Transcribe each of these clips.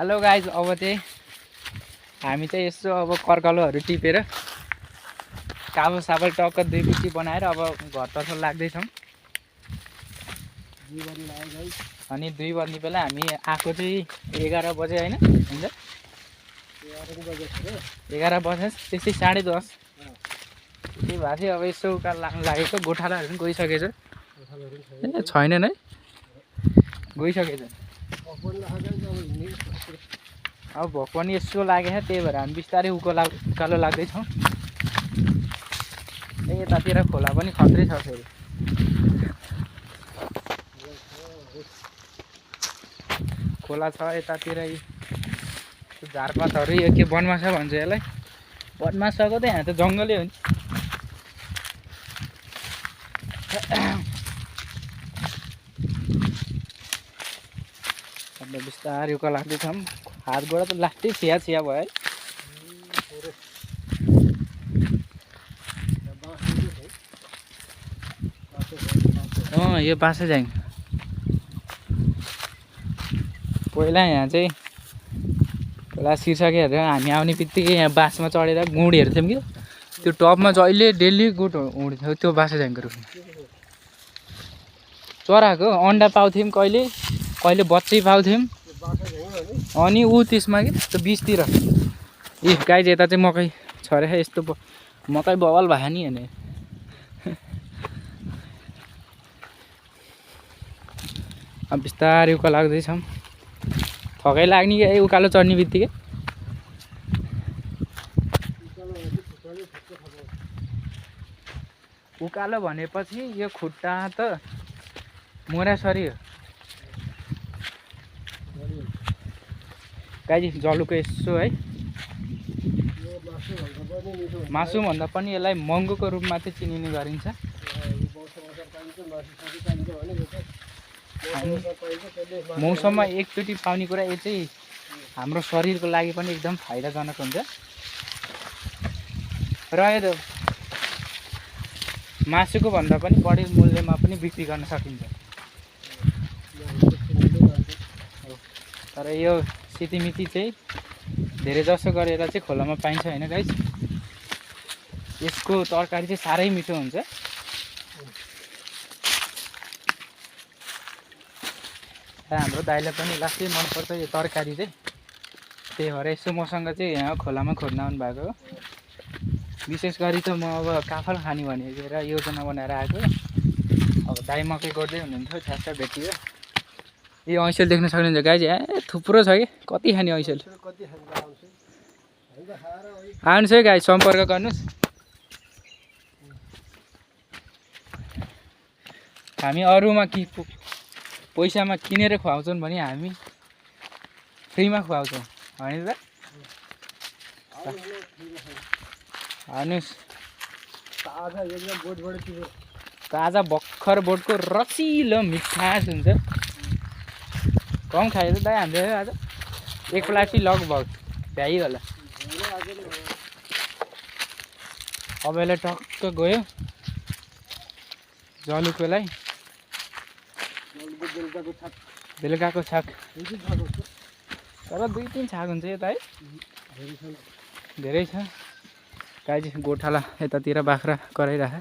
Hello guys, अब चाहिँ हामी चाहिँ यसो अब कर्कलोहरू टिपेर काबो साबल टक्क 2 पिटी बनाएर अब घरतर्फ लाग्दैछौँ। अनि 2 बज्ने बेला हामी आएको चाहिँ 11 बजे होइन, हुन्छ 11 बजे त्यस्तै 10:30 त्यही भए चाहिँ अब यसो उकालो लाग्नु लागेको। गोठालाहरू पनि गइसकेछ, छैनन् है, गइसकेछ। अब भोक पनि यसो लागेछ, त्यही भएर हामी बिस्तारै उकालो लाग्दैछौँ। यतातिर खोला पनि खत्रै छ फेरि। खोला छ यतातिर, झारपातहरू यो के बनमाछा भन्छ यसलाई। बनमाछाको त यहाँ त जङ्गलै हो नि। अन्त बिस्तारै उकालो लाग्दैछौँ। हात गोडा त लास्टै छिया भयो है। यो बाँसे झ्याङ पहिला यहाँ चाहिँ पहिला शीर्षकहरू हामी आउने बित्तिकै यहाँ बाँसमा चढेर गुड हेर्थ्यौँ कि त्यो टपमा जहिले डेली गुड उड्थ्यो त्यो बाँसे झ्याङको रुखमा। चराको अन्डा पाउँथ्यौँ, कहिले कहिले बच्चै पाउँथ्यौँ। अनि ऊ त्यसमा कि त्यो बिचतिर गाई यता चाहिँ मकै छ रहेछ। यस्तो मकै बवाल भयो नि हेर्ने। अब बिस्तारै उकालो लाग्दैछौँ। थकै लाग्ने कि उकालो चढ्ने बित्तिकै। उकालो भनेपछि यो खुट्टा त मोरासरी हो। गाई जलुको यसो है, मासुभन्दा पनि यसलाई महँगोको रूपमा चाहिँ चिनिने गरिन्छ। मौसममा एकचोटि पाउने कुरा यो चाहिँ हाम्रो शरीरको लागि पनि एकदम फाइदाजनक हुन्छ। र यो मासुको भन्दा पनि बढी मूल्यमा पनि बिक्री गर्न सकिन्छ। तर यो सितिमिति चाहिँ धेरै जसो गरेर चाहिँ खोलामा पाइन्छ होइन गाइस। यसको तरकारी चाहिँ साह्रै मिठो हुन्छ। हाम्रो दाइलाई पनि लास्टै मनपर्छ यो तरकारी चाहिँ, त्यही भएर यसो मसँग चाहिँ यहाँ खोलामा खोज्न आउनु भएको हो। विशेष गरी त म अब काफल खाने भनेर योजना बनाएर आएको। अब दाइ मकै गर्दै हुनुहुन्थ्यो, छ्यास भेटियो। यो ऐँसेल देख्न सक्नुहुन्छ गाई चाहिँ थुप्रो छ कि, कति खाने ऐँसेल। आउनुहोस् है गाई, सम्पर्क गर्नुहोस्। हामी अरूमा पैसामा किनेर खुवाउँछौँ भने हामी फ्रीमा खुवाउँछौँ होइन त। आउनुहोस्, ताजा भर्खर बोटको रसिलो मिठास हुन्छ। कम खायो त दाइ हामीले आज 1 प्लास्टी लगभग भ्याइ होला। अब यसलाई टक्क गयो जलुकोलाई, बेलुकाको छाक। तर 2-3 छाक हुन्छ यता है, धेरै छ। गाई चाहिँ गोठाला यतातिर बाख्रा कराइराख।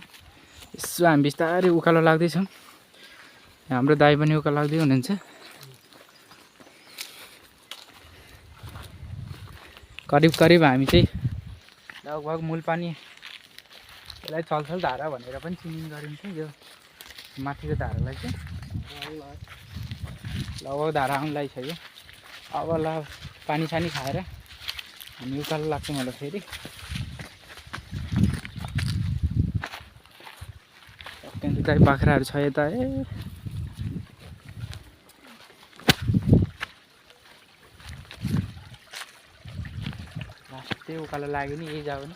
यसो हामी बिस्तारै उकालो लाग्दैछौँ। हाम्रो दाइ पनि उकालो लाग्दै हुनुहुन्छ। करिब हामी चाहिँ लगभग मूलपानी, यसलाई छलछल धारा भनेर पनि चिनिने गरिन्छ। यो माथिको धारालाई चाहिँ लगभग धारा आउनु लागिसक्यो। अब ल पानी सानी खाएर हामी उकालो लाग्छौँ होला फेरि। गाई बाख्राहरू छ यता। लास्टै उकालो लाग्यो नि, यही जाऊ नि।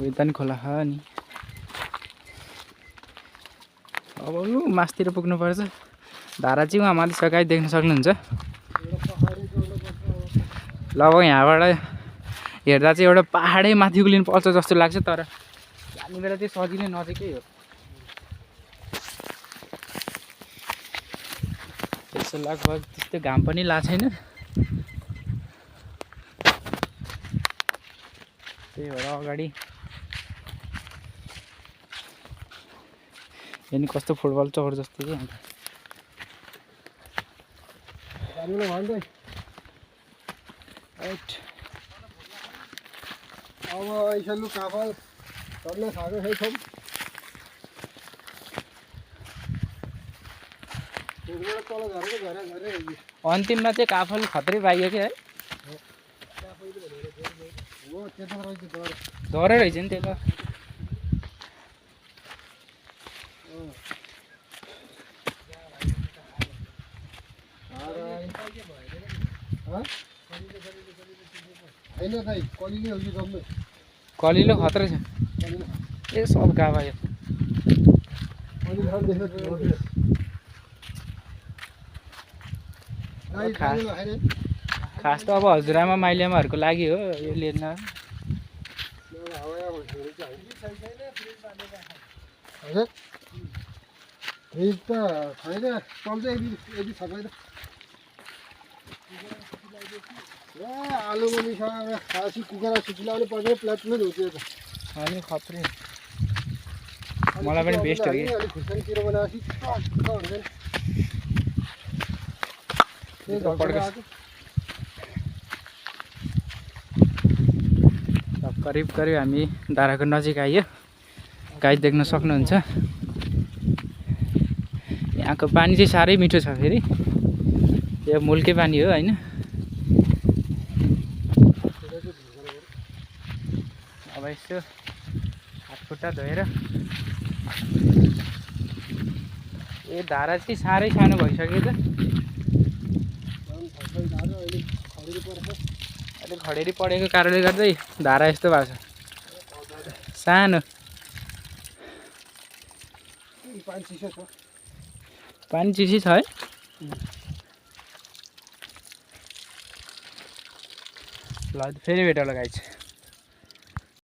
यता नि खोला छ नि। अब लु मासतिर पुग्नु पर्छ। धारा चाहिँ उहाँ माथि सकाइ देख्न सक्नुहुन्छ। लगभग यहाँबाट हेर्दा चाहिँ एउटा पाहाडै माथि उक्लिनु पर्छ जस्तो लाग्छ, तर जाने बेला चाहिँ सजिलै नजिकै हो। त्यसो लगभग त्यस्तो घाम पनि लाग्छ छैन, त्यही भएर अगाडि हेर्नु कस्तो फुटबल चौर जस्तो कि अन्त अब यसो काफल चल्न खाएको छैछौँ। अन्तिममा चाहिँ काफल खत्रै पाइयो कि है, डरै रहेछ नि त्यो त। कलिलो खत्रै छ, ए सब गाभा यो। खास त अब हजुरआमा माइलीआमाहरूको लागि हो यो लिन। फ्रिज त छैन, चल्छ यदि सबै त आलु मनिसँग खासी कुखुरा सुकिलाउनु पर्छ, प्लेटमै धुच्यो त अनि खत्रै, मलाई पनि बेस्ट हो कि। अलिक खुर्सानीतिर बनाएपछि करिब करिब हामी धाराको नजिक आइयो। गाई देख्न सक्नुहुन्छ, यहाँको पानी चाहिँ साह्रै मिठो छ। फेरि यो मूलकै पानी हो होइन। अब यसो हातखुट्टा धोएर, ए धारा चाहिँ साह्रै सानो भइसक्यो त, अहिले खडेरी परेको कारणले गर्दै धारा यस्तो भएको छ सानो। पानी चिसो छ है। ल फेरि भेटौँला गाइस।